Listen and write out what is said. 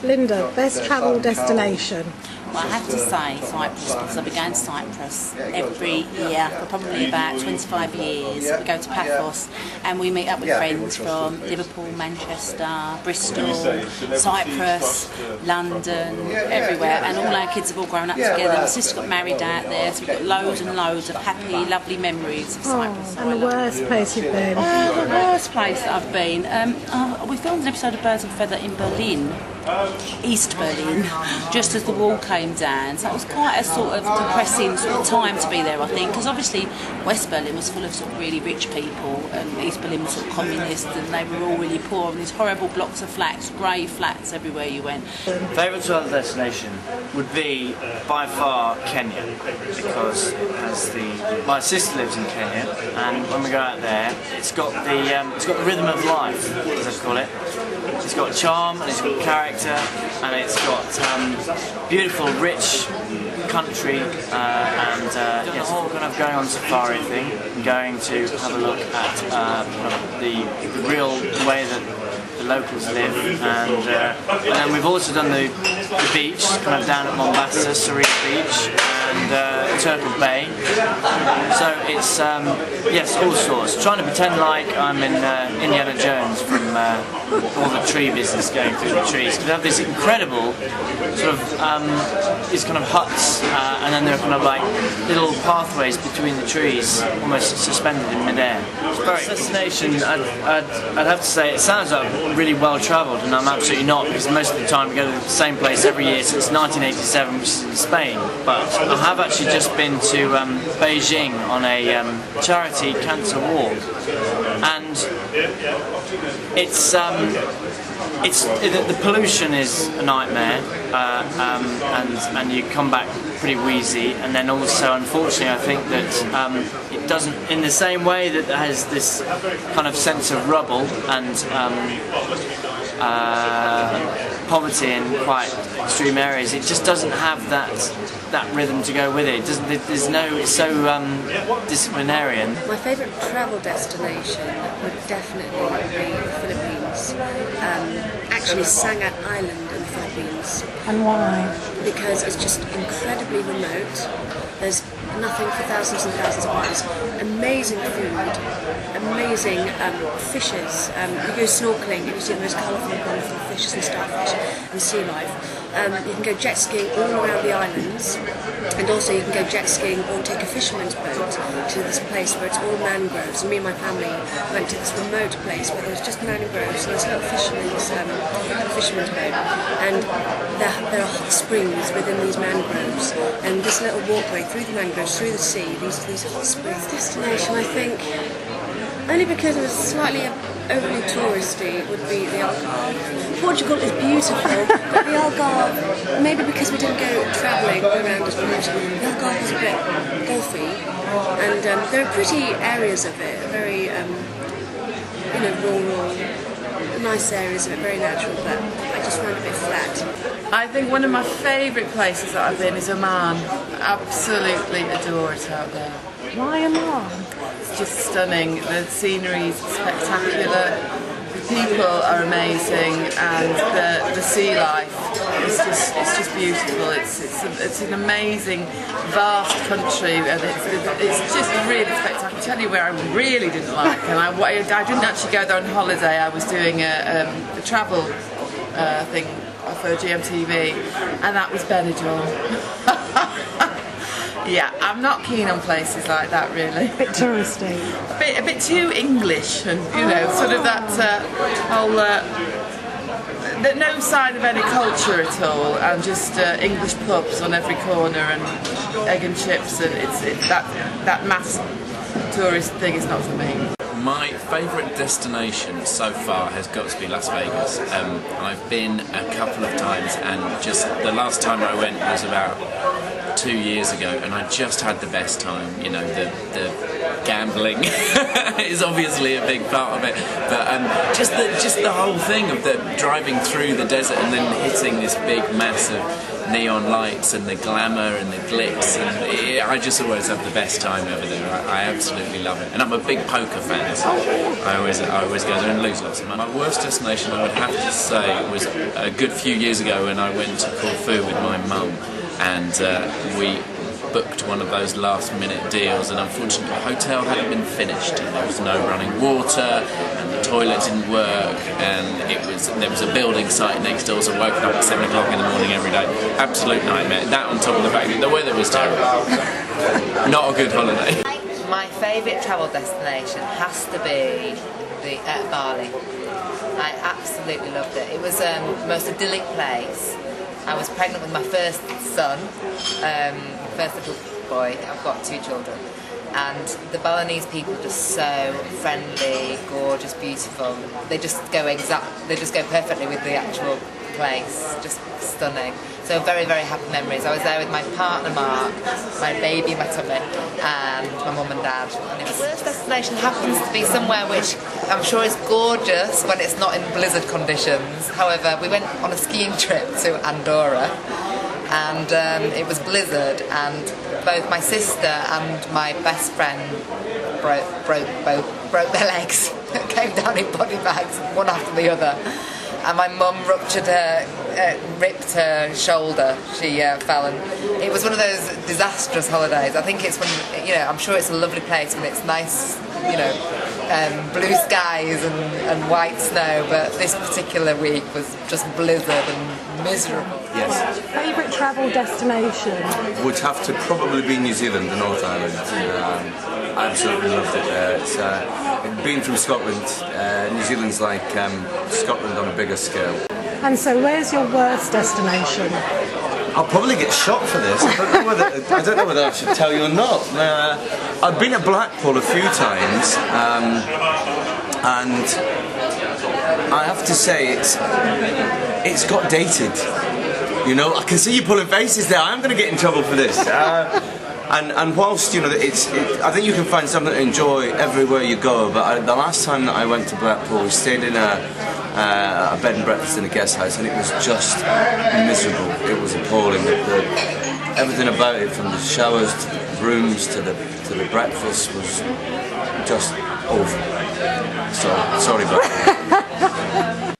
Linda, best travel destination? Well, I have to say Cyprus, because I've been going to Cyprus every year for probably about 25 years. We go to Paphos and we meet up with friends from Liverpool, Manchester, Bristol, Cyprus, London, everywhere, and all our kids have all grown up together. My sister got married out there, so we've got loads and loads of happy, lovely memories of Cyprus. And the worst place you've been? The worst place that I've been? We filmed an episode of Birds of a Feather in Berlin. East Berlin, just as the wall came down, so it was quite a sort of depressing sort of time to be there, I think, because obviously West Berlin was full of sort of really rich people and East Berlin was sort of communist and they were all really poor, and these horrible blocks of flats, grey flats everywhere you went. Favourite travel destination would be by far Kenya, because it has my sister lives in Kenya, and when we go out there, it's got the rhythm of life, as I call it. It's got charm and it's got character, and it's got beautiful, rich country, and yes, we're kind of going on safari thing, going to have a look at the real way that the locals live, and then we've also done the beach, kind of down at Mombasa, Serena Beach, and Turtle Bay. So it's yes, all sorts. Trying to pretend like I'm in Indiana Jones from all the tree business going through the trees. Because they have this incredible sort of these kind of huts, and then there are kind of like little pathways between the trees, almost suspended in midair. It's very destination. I'd have to say it sounds like really well travelled, and I'm absolutely not, because most of the time we go to the same place every year since 1987, which is in Spain. But I have actually just been to Beijing on a charity cancer walk, and the pollution is a nightmare, and you come back pretty wheezy, and then also unfortunately I think that it doesn't, in the same way that it has this kind of sense of rubble and poverty in quite extreme areas, it just doesn't have that rhythm to go with it. It's so disciplinarian. My favourite travel destination would definitely be the Philippines. Actually, Sangat Island in the Philippines. And why? Because it's just incredibly remote. There's nothing for thousands and thousands of miles. Amazing food, amazing fishes. You go snorkeling and you see the most colourful and wonderful fishes and starfish and sea life. You can go jet skiing all around the islands, and also you can go jet skiing or take a fisherman's boat to this place where it's all mangroves. And me and my family went to this remote place where there was just mangroves and this little fisherman's boat, and there are hot springs within these mangroves, and this little walkway through the mangroves, through the sea, these hot springs. Destination, I think, only because it was slightly overly touristy, would be the Algarve. Portugal is beautiful, but the Algarve, maybe because we didn't go travelling around as much, the Algarve is a bit golfy, and there are pretty areas of it, very rural, nice areas of it, very natural, but I just found it a bit flat. I think one of my favourite places that I've been is Oman. Absolutely adore it out there. Why Oman? It's just stunning. The scenery is spectacular. The people are amazing, and the sea life is just beautiful. It's an amazing, vast country, and it's just really spectacular. I'll tell you where I really didn't like, and I didn't actually go there on holiday. I was doing a travel thing for GMTV, and that was Benidorm. Yeah, I'm not keen on places like that, really. A bit touristy. A bit too English, and sort of that whole no sign of any culture at all, and just English pubs on every corner and egg and chips, and that mass tourist thing is not for me. My favourite destination so far has got to be Las Vegas. I've been a couple of times, and just the last time I went was about 2 years ago, and I just had the best time. The gambling is obviously a big part of it, but just the whole thing of the driving through the desert and then hitting this big mass of neon lights and the glamour and the glitz, and I just always have the best time over there. I absolutely love it, and I'm a big poker fan, so I always go there and lose lots of money. My worst destination, I would have to say, was a good few years ago when I went to Corfu with my mum, and we booked one of those last-minute deals, and unfortunately the hotel hadn't been finished, and there was no running water, and the toilet didn't work, and there was a building site next door, so woken up at 7 o'clock in the morning every day. Absolute nightmare. That on top of the fact that the weather was terrible. Not a good holiday. My favourite travel destination has to be Bali. I absolutely loved it. It was the most idyllic place. I was pregnant with my first son, first little boy. I've got 2 children, and the Balinese people are just so friendly, gorgeous, beautiful. They just go perfectly with the actual place. Just stunning. So very, very happy memories. I was there with my partner Mark, my baby in my tummy, and my mum and dad. And the worst destination happens to be somewhere which I'm sure is gorgeous when it's not in blizzard conditions. However, we went on a skiing trip to Andorra, and it was blizzard, and both my sister and my best friend broke their legs. Came down in body bags, one after the other. And my mum ripped her shoulder. She fell, and it was one of those disastrous holidays. I think it's when, I'm sure it's a lovely place when it's nice, blue skies and white snow, but this particular week was just blizzard and miserable. Yes. Favourite travel destination? Would have to probably be New Zealand, the North Island. I absolutely loved it there. Being from Scotland, New Zealand's like Scotland on a bigger scale. And so where's your worst destination? I'll probably get shot for this. I don't know whether I should tell you or not. I've been at Blackpool a few times, and I have to say it's got dated. I can see you pulling faces there. I'm going to get in trouble for this. And whilst I think you can find something to enjoy everywhere you go. But the last time that I went to Blackpool, we stayed in a bed and breakfast in a guest house, and it was just miserable. It was appalling. Everything about it, from the showers to the rooms to the breakfast, was just awful. So sorry about that.